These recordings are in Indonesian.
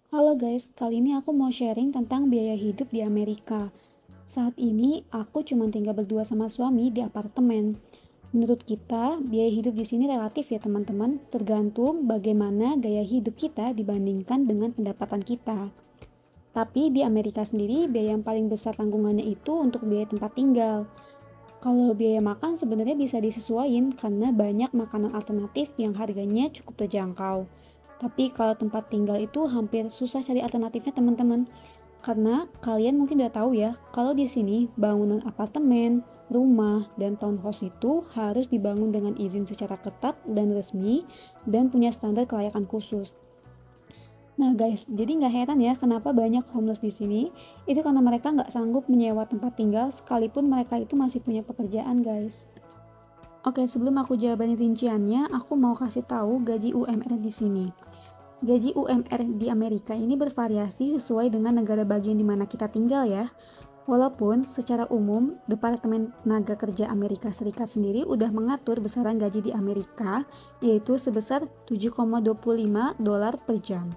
Halo guys, kali ini aku mau sharing tentang biaya hidup di Amerika. Saat ini aku cuma tinggal berdua sama suami di apartemen. Menurut kita, biaya hidup di sini relatif ya teman-teman, tergantung bagaimana gaya hidup kita dibandingkan dengan pendapatan kita. Tapi di Amerika sendiri, biaya yang paling besar tanggungannya itu untuk biaya tempat tinggal. Kalau biaya makan sebenarnya bisa disesuaikan karena banyak makanan alternatif yang harganya cukup terjangkau. Tapi kalau tempat tinggal itu hampir susah cari alternatifnya teman-teman. Karena kalian mungkin udah tahu ya, kalau di sini bangunan apartemen, rumah, dan townhouse itu harus dibangun dengan izin secara ketat dan resmi dan punya standar kelayakan khusus. Nah guys, jadi nggak heran ya kenapa banyak homeless di sini. Itu karena mereka nggak sanggup menyewa tempat tinggal sekalipun mereka itu masih punya pekerjaan guys. Oke, sebelum aku jawaban rinciannya, aku mau kasih tahu gaji UMR di sini. Gaji UMR di Amerika ini bervariasi sesuai dengan negara bagian di mana kita tinggal ya. Walaupun secara umum Departemen Tenaga Kerja Amerika Serikat sendiri udah mengatur besaran gaji di Amerika yaitu sebesar 7,25 dolar per jam.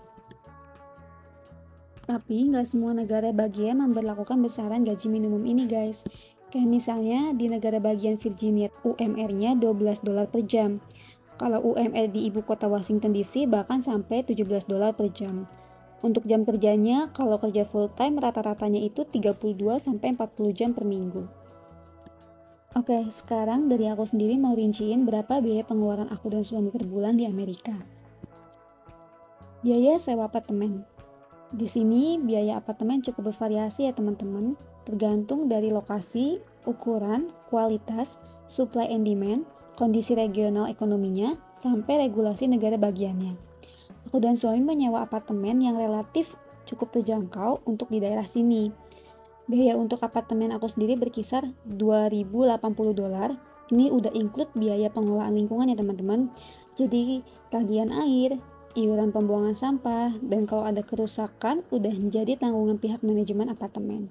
Tapi nggak semua negara bagian memberlakukan besaran gaji minimum ini guys. Kayak misalnya di negara bagian Virginia UMR-nya 12 dolar per jam. Kalau UMR di ibu kota Washington DC bahkan sampai 17 dolar per jam. Untuk jam kerjanya, kalau kerja full time rata-ratanya itu 32 sampai 40 jam per minggu. Oke, sekarang dari aku sendiri mau rinciin berapa biaya pengeluaran aku dan suami per bulan di Amerika. Biaya sewa apartemen. Di sini biaya apartemen cukup bervariasi ya teman-teman, tergantung dari lokasi, ukuran, kualitas, supply and demand, kondisi regional ekonominya, sampai regulasi negara bagiannya. Aku dan suami menyewa apartemen yang relatif cukup terjangkau untuk di daerah sini. Biaya untuk apartemen aku sendiri berkisar 2.080 dolar. Ini udah include biaya pengelolaan lingkungan ya teman-teman. Jadi tagihan air, iuran pembuangan sampah, dan kalau ada kerusakan udah menjadi tanggungan pihak manajemen apartemen.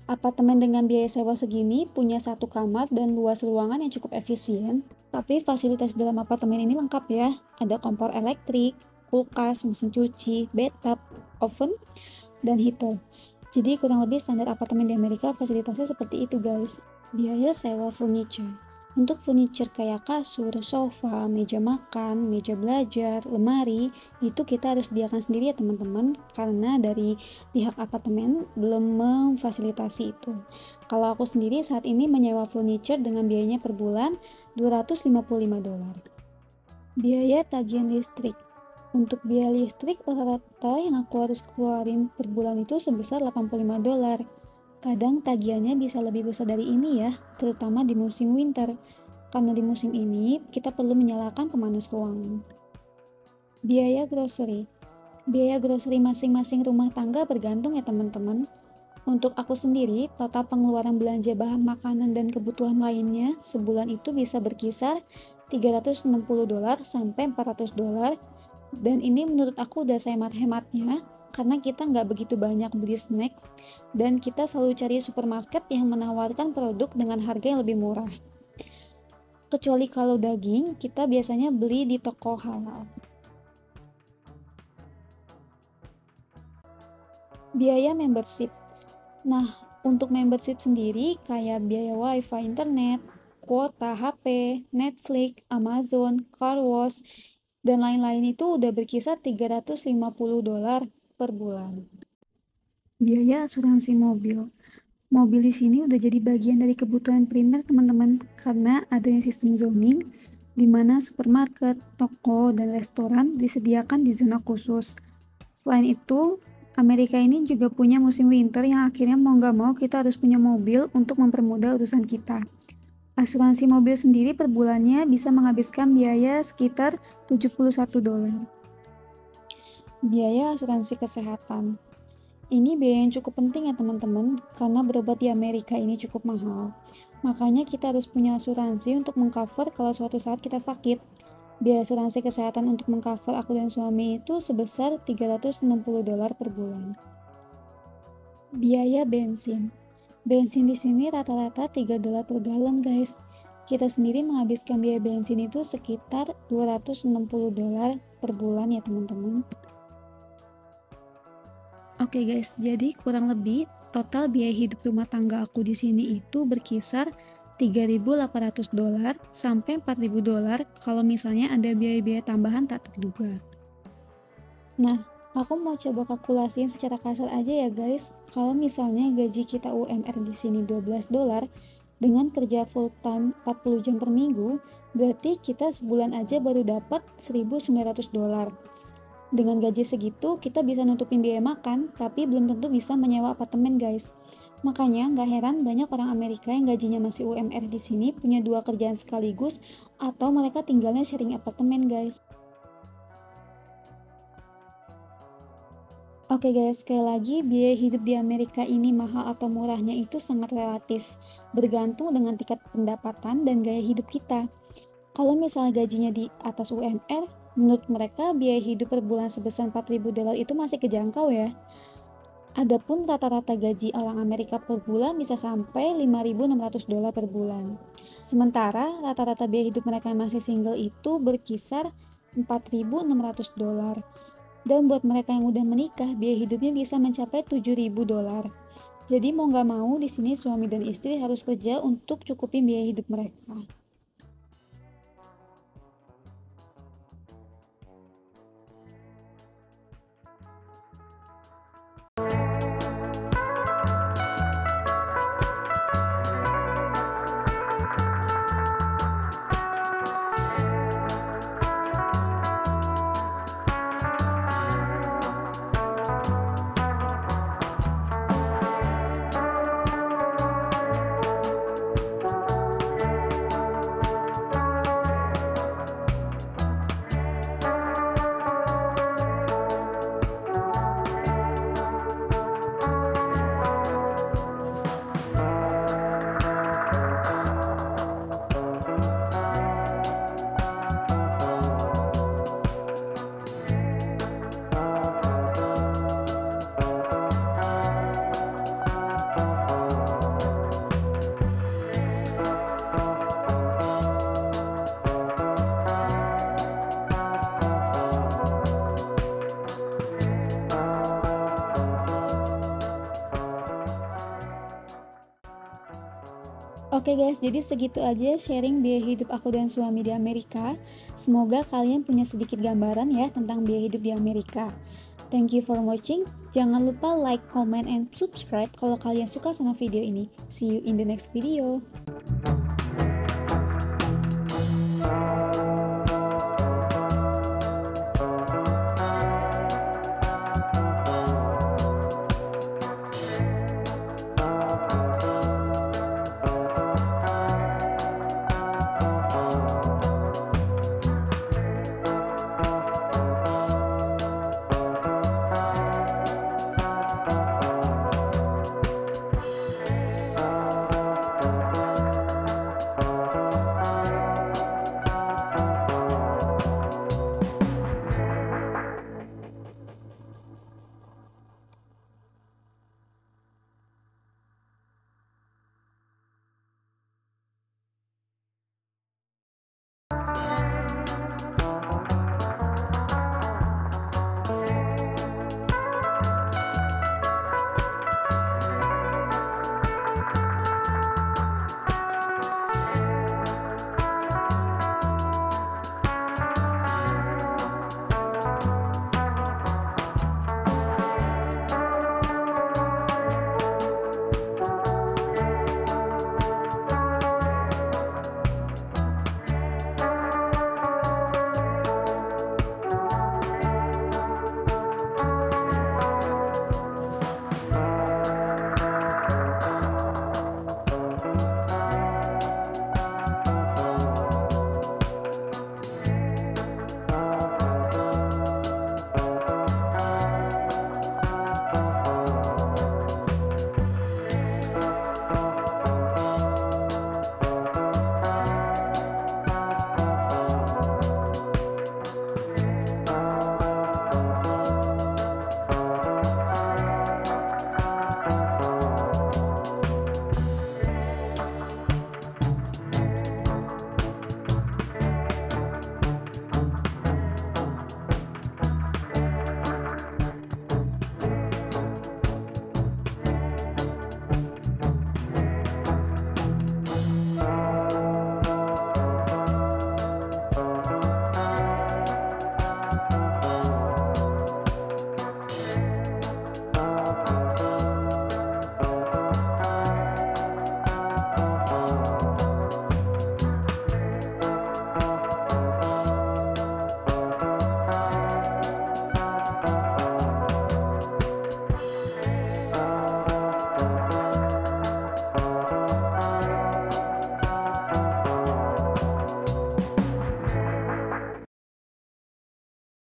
Apartemen dengan biaya sewa segini punya satu kamar dan luas ruangan yang cukup efisien, tapi fasilitas dalam apartemen ini lengkap ya. Ada kompor elektrik, kulkas, mesin cuci, bathtub, oven, dan heater. Jadi kurang lebih standar apartemen di Amerika fasilitasnya seperti itu guys. Biaya sewa furniture. Untuk furniture kayak kasur, sofa, meja makan, meja belajar, lemari, itu kita harus sediakan sendiri ya teman-teman, karena dari pihak apartemen belum memfasilitasi itu. Kalau aku sendiri saat ini menyewa furniture dengan biayanya per bulan 255 dolar. Biaya tagihan listrik. Untuk biaya listrik rata-rata yang aku harus keluarin per bulan itu sebesar 85 dolar. Kadang tagihannya bisa lebih besar dari ini ya, terutama di musim winter. Karena di musim ini kita perlu menyalakan pemanas ruangan. Biaya grocery. Biaya grocery masing-masing rumah tangga bergantung ya teman-teman. Untuk aku sendiri, total pengeluaran belanja bahan makanan dan kebutuhan lainnya sebulan itu bisa berkisar 360 dolar sampai 400 dolar, dan ini menurut aku udah saya hemat-hematnya karena kita nggak begitu banyak beli snacks dan kita selalu cari supermarket yang menawarkan produk dengan harga yang lebih murah. Kecuali kalau daging, kita biasanya beli di toko halal. Biaya membership. Nah, untuk membership sendiri kayak biaya wifi internet, kuota HP, Netflix, Amazon, car wash, dan lain-lain itu udah berkisar 350 dolar per bulan. Biaya asuransi mobil. Mobil di sini udah jadi bagian dari kebutuhan primer teman-teman karena adanya sistem zoning di mana supermarket, toko, dan restoran disediakan di zona khusus. Selain itu, Amerika ini juga punya musim winter yang akhirnya mau nggak mau kita harus punya mobil untuk mempermudah urusan kita. Asuransi mobil sendiri per bulannya bisa menghabiskan biaya sekitar 71 dolar. Biaya asuransi kesehatan. Ini biaya yang cukup penting ya teman-teman, karena berobat di Amerika ini cukup mahal. Makanya kita harus punya asuransi untuk mengcover kalau suatu saat kita sakit. Biaya asuransi kesehatan untuk mengcover aku dan suami itu sebesar 360 dolar per bulan. Biaya bensin. Bensin di sini rata-rata 3 dolar per galon, guys. Kita sendiri menghabiskan biaya bensin itu sekitar 260 dolar per bulan ya, teman-teman. Oke guys, jadi kurang lebih total biaya hidup rumah tangga aku di sini itu berkisar $3.800 sampai $4.000 kalau misalnya ada biaya-biaya tambahan tak terduga. Nah, aku mau coba kalkulasiin secara kasar aja ya guys. Kalau misalnya gaji kita UMR di sini $12 dengan kerja full time 40 jam per minggu, berarti kita sebulan aja baru dapat $1.900. Dengan gaji segitu, kita bisa nutupin biaya makan, tapi belum tentu bisa menyewa apartemen guys. Makanya nggak heran banyak orang Amerika yang gajinya masih UMR di sini punya 2 kerjaan sekaligus atau mereka tinggalnya sharing apartemen guys. Oke guys, sekali lagi biaya hidup di Amerika ini mahal atau murahnya itu sangat relatif, bergantung dengan tingkat pendapatan dan gaya hidup kita. Kalau misalnya gajinya di atas UMR, menurut mereka biaya hidup per bulan sebesar $4.000 itu masih kejangkau ya. Adapun rata-rata gaji orang Amerika per bulan bisa sampai $5.600 per bulan. Sementara rata-rata biaya hidup mereka yang masih single itu berkisar $4.600. Dan buat mereka yang udah menikah, biaya hidupnya bisa mencapai $7.000. Jadi mau nggak mau di sini suami dan istri harus kerja untuk cukupin biaya hidup mereka. Oke guys, jadi segitu aja sharing biaya hidup aku dan suami di Amerika. Semoga kalian punya sedikit gambaran ya tentang biaya hidup di Amerika. Thank you for watching. Jangan lupa like, comment, and subscribe kalau kalian suka sama video ini. See you in the next video.